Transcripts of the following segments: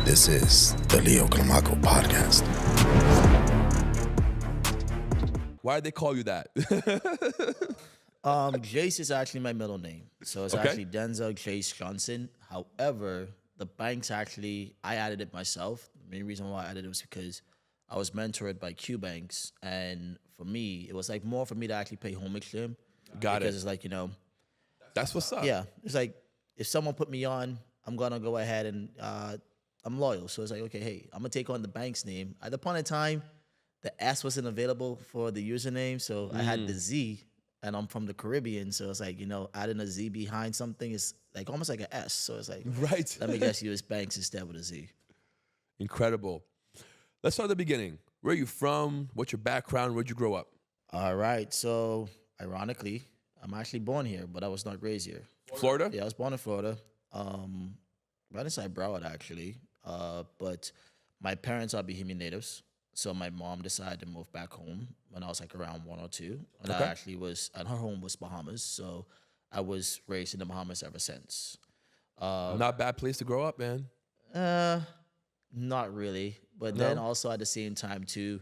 This is the Leo Climaco Podcast. Why did they call you that? Jace is actually my middle name. So it's Okay. actually Denzel Jace Johnson. However, the banks actually, I added it myself. The main reason why I added it was because I was mentored by Q Banks. And for me, it was like more for me to actually pay homage to him. Got Because it. it's like, That's what's up. yeah, it's like if someone put me on, I'm going to go ahead and I'm loyal. So it's like, okay, hey, I'm going to take on the bank's name. At the point in time, the S wasn't available for the username. So I had the Z. And I'm from the Caribbean, so it's like, adding a Z behind something is like almost like an S. So it's like, Right. let me just use Banks instead with a Z. Incredible. Let's start at the beginning. Where are you from? What's your background? Where'd you grow up? All right. So ironically, I'm actually born here, but I was not raised here. Florida? Yeah, I was born in Florida, right inside Broward actually. But my parents are Bahamian natives. So my mom decided to move back home when I was like around 1 or 2. And Okay. I actually was, and her home was Bahamas. So I was raised in the Bahamas ever since. Not a bad place to grow up, man. Not really. But No? then also at the same time too,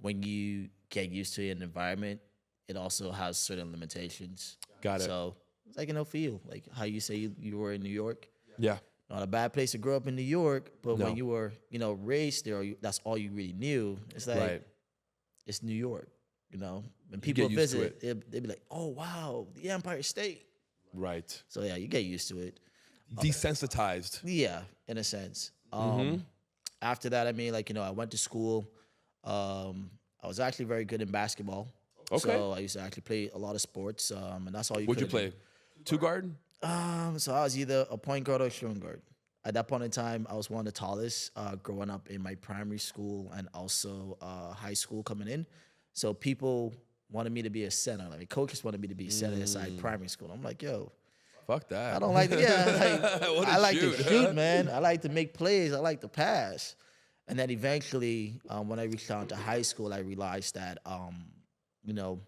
when you get used to an environment, it also has certain limitations. Got it. So it's like, for you, like how you say you were in New York. Yeah. Not a bad place to grow up in New York, but No. when you were, raised there, that's all you really knew. It's like, Right. it's New York, When get people used to visit, they'd be like, oh, wow, the Empire State. Right. So yeah, you get used to it. Desensitized. Yeah, in a sense. Mm-hmm. After that, I went to school. I was actually very good in basketball. Okay. So I used to actually play a lot of sports, and that's all you What'd you could've play? Two guard? So I was either a point guard or a shooting guard. At that point in time, I was one of the tallest growing up in my primary school and also high school coming in. So people wanted me to be a center. Like coaches wanted me to be a center inside primary school. I'm like, yo, Fuck that. I don't like What a I like shoot. to shoot, man. I like to make plays. I like to pass. And then eventually, when I reached out to high school, I realized that, when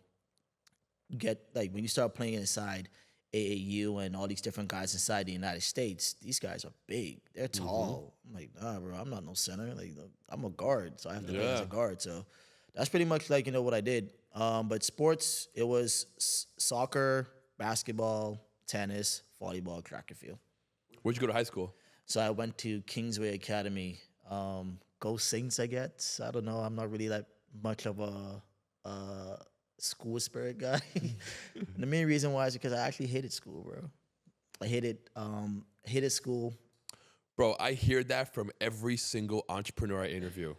you start playing inside AAU and all these different guys inside the United States, these guys are big. They're tall. I'm like, nah, bro, I'm not no center. Like, I'm a guard, so I have to play as a Yeah. guard. So that's pretty much what I did. But sports, it was soccer, basketball, tennis, volleyball, track and field. Where'd you go to high school? So I went to Kingsway Academy. Go Saints, I guess. I don't know. I'm not really that much of a school spirit guy. The main reason why is because I actually hated school, bro. I hated school. Bro, I hear that from every single entrepreneur I interview.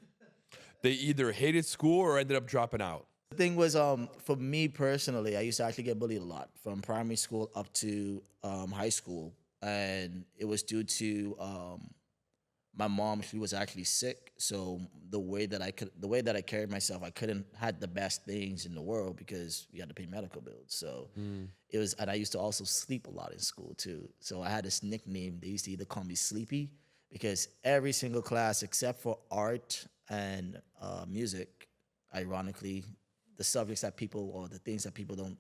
They either hated school or ended up dropping out. The thing was, for me personally, I used to actually get bullied a lot from primary school up to high school, and it was due to my mom. She was actually sick, so the way that I carried myself, I couldn't had the best things in the world because we had to pay medical bills. So it was, and I used to also sleep a lot in school too. So I had this nickname. They used to either call me Sleepy because every single class except for art and music, ironically, the subjects that people or the things that people don't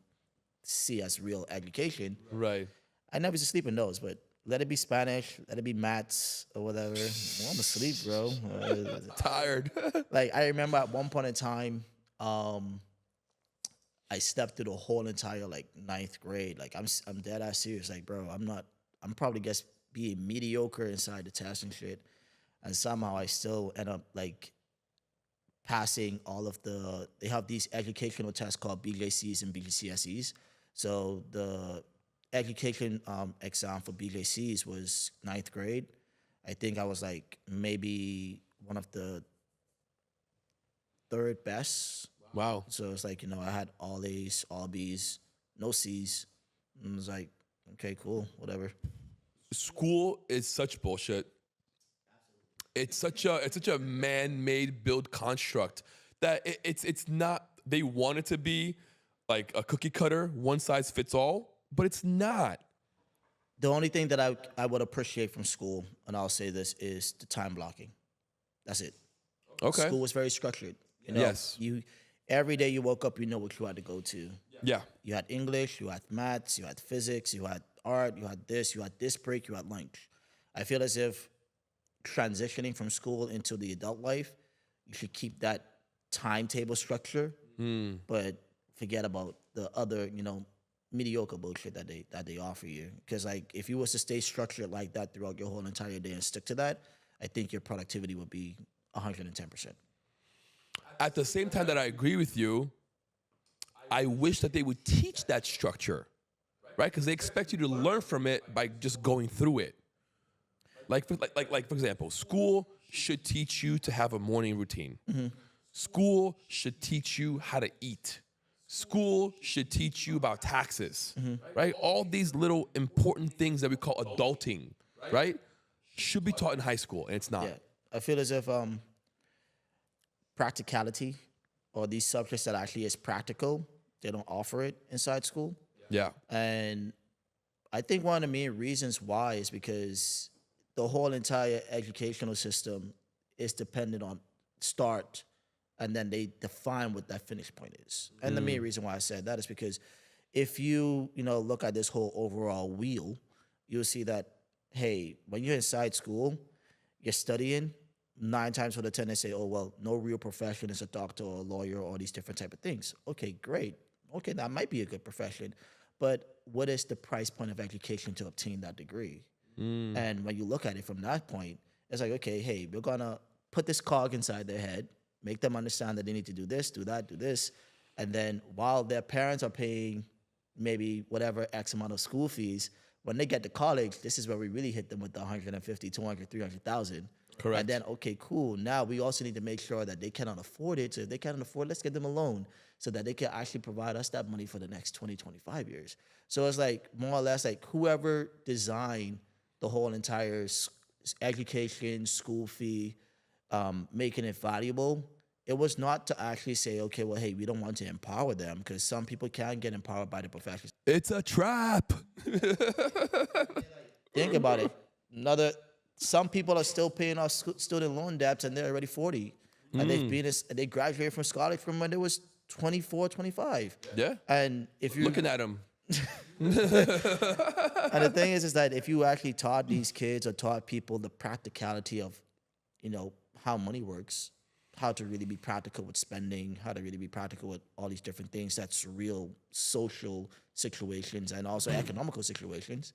see as real education, Right. I never used to sleep in those, but let it be Spanish, let it be maths or whatever. Well, I'm asleep, bro. Tired. Like I remember at one point in time, I stepped through the whole entire ninth grade. Like I'm dead ass serious. Like, bro, I'm probably just being mediocre inside the test and shit. And somehow I still end up passing all of they have these educational tests called BJCs and BJCSEs. So the education exam for BJCs was ninth grade. I think I was maybe one of the third best. Wow. So it's I had all A's, all B's, no C's. And it was like, okay, cool, whatever. School is such bullshit. It's such a man-made build construct that it's not. They want it to be like a cookie cutter, one size fits all, but it's not. The only thing that I would appreciate from school, and I'll say this, is the time blocking. That's it. Okay. School was very structured. Yes. Every day you woke up, you know what you had to go to. Yeah. You had English, you had maths, you had physics, you had art, you had this break, you had lunch. I feel as if transitioning from school into the adult life, you should keep that timetable structure, but forget about the other, mediocre bullshit that they offer you. Because like if you was to stay structured like that throughout your whole entire day and stick to that, I think your productivity would be 110%. At the same time that I agree with you, I wish that they would teach that structure, right? Because they expect you to learn from it by just going through it. Like for example, school should teach you to have a morning routine. School should teach you how to eat. School should teach you about taxes, right? All these little important things that we call adulting, right? Should be taught in high school, and it's not. Yeah, I feel as if practicality or these subjects that actually is practical, they don't offer it inside school. Yeah. And I think one of the main reasons why is because the whole entire educational system is dependent on start, and then they define what that finish point is. And the main reason why I said that is because if you look at this whole overall wheel, you'll see that, hey, when you're inside school, you're studying, 9 times out of 10 they say, oh, well, no real profession is a doctor or a lawyer or all these different type of things. Okay, great. Okay, that might be a good profession. But what is the price point of education to obtain that degree? And when you look at it from that point, it's like, okay, hey, we're going to put this cog inside their head, make them understand that they need to do this, do that, do this. And then while their parents are paying maybe whatever X amount of school fees, when they get to college, this is where we really hit them with the 150, 200, 300,000. Correct. And then, okay, cool. Now we also need to make sure that they cannot afford it. So if they cannot afford, let's get them a loan so that they can actually provide us that money for the next 20, 25 years. So it's like more or less like whoever designed the whole entire education, school fee, making it valuable, it was not to actually say, okay, well, hey, we don't want to empower them because some people can get empowered by the profession. It's a trap. Think about it. Some people are still paying off student loan debts and they're already 40. And they graduated from college from when they was 24, 25. Yeah. And if you're Looking at them. And the thing is that if you actually taught these kids or taught people the practicality of, how money works, how to really be practical with spending, how to really be practical with all these different things, that's real social situations and also economical situations,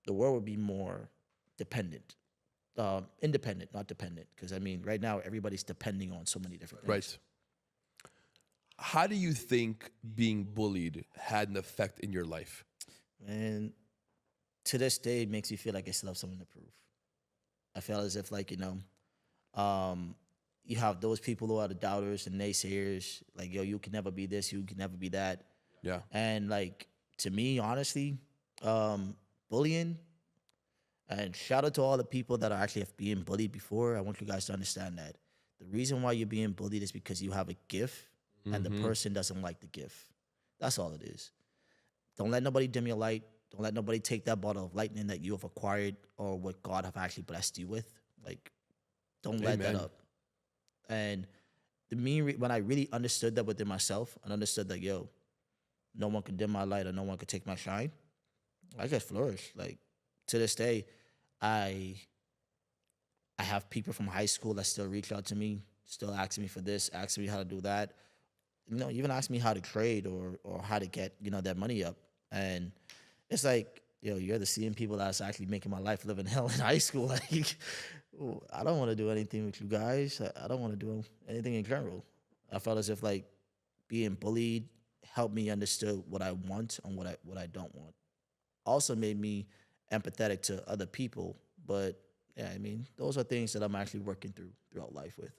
the world would be more independent, not dependent. Because right now everybody's depending on so many different things. Right. How do you think being bullied had an effect in your life? And to this day, it makes me feel like I still have something to prove. I feel as if you have those people who are the doubters and naysayers, like, yo, you can never be this, you can never be that. Yeah. And to me, honestly, bullying, and shout out to all the people that are actually being bullied before. I want you guys to understand that the reason why you're being bullied is because you have a gift and the person doesn't like the gift. That's all it is. Don't let nobody dim your light. Don't let nobody take that bottle of lightning that you have acquired or what God have actually blessed you with. Don't let that up. And when I really understood that within myself and understood that, yo, no one can dim my light or no one can take my shine, I just flourished. To this day, I have people from high school that still reach out to me, still asking me for this, asking me how to do that. Even ask me how to trade or how to get, that money up. And it's like, you're the same people that's actually making my life live in hell in high school. I don't want to do anything with you guys. I don't want to do anything in general. I felt as if being bullied helped me understand what I want and what I don't want. Also made me empathetic to other people. But yeah, those are things that I'm actually working throughout life with.